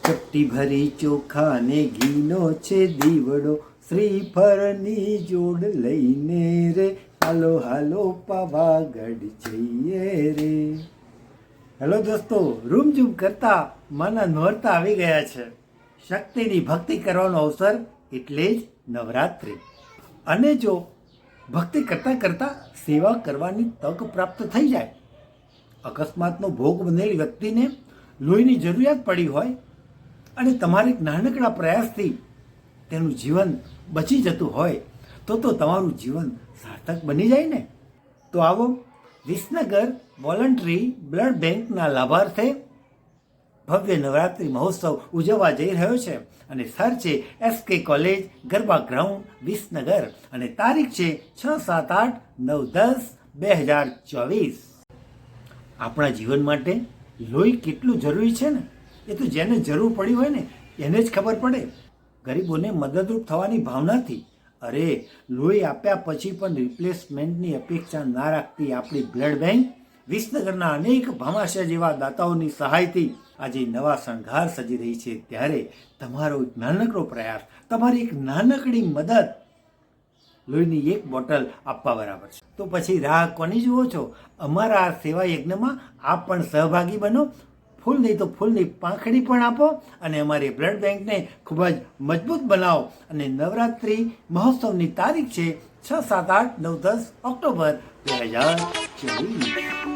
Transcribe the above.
ચપટી ભરી ચોખા ને ઘીનો છે દીવડો, શ્રીફળની જોડ લઈને રે, હાલો હાલો પાવાગઢ જઈએ રે. હેલો દોસ્તો, રૂમઝૂમ કરતા માના નોરતા આવી ગયા છે. શક્તિની ભક્તિ કરવાનો અવસર એટલે જ નવરાત્રિ. અને જો ભક્તિ કરતાં કરતાં સેવા કરવાની તક પ્રાપ્ત થઈ જાય, અકસ્માતનો ભોગ બનેલી વ્યક્તિને લોહીની જરૂરિયાત પડી હોય અને તમારે એક નાનકડા પ્રયાસથી તેનું જીવન બચી જતું હોય તો તમારું જીવન સાર્થક બની જાય ને. તો આવો, વિસનગર વોલન્ટરી બ્લડ બેંકના લાભાર્થે ભવ્ય નવરાત્રિ મહોત્સવ ઉજવવા જઈ રહ્યો છે. અને સર છે SK college garba ground Visnagar, અને તારીખ છે 6, 7, 8, 9, 10, 2024. આપણા જીવન માટે લોહી કેટલું જરૂરી છે ને, એ તો જેને જરૂર પડી હોય ને એને જ ખબર પડે. ગરીબોને મદદરૂપ થવાની ભાવનાથી, અરે લોહી આપ્યા પછી પણ રિપ્લેસમેન્ટની અપેક્ષા ના રાખતી આપણી બ્લડ બેંક વિસનગરના અનેક ભામાશા જેવા દાતાઓની સહાયથી આજે નવા શણગાર સજી રહી છે. ત્યારે તમારો એક નાનકડો પ્રયાસ, તમારી એક નાનકડી મદદ લોહીની એક બોટલ આપવા બરાબર છે. તો પછી રાહ કોની જુઓ છો? અમારા આ સેવા યજ્ઞમાં આપ પણ સહભાગી બનો. ફૂલ નહીં તો ફૂલની પાંખડી પણ આપો અને અમારી બ્લડ બેંકને ખૂબ જ મજબૂત બનાવો. અને નવરાત્રિ મહોત્સવની તારીખ છે 6, 7, 8, 9, 10 ઓક્ટોબર 2024.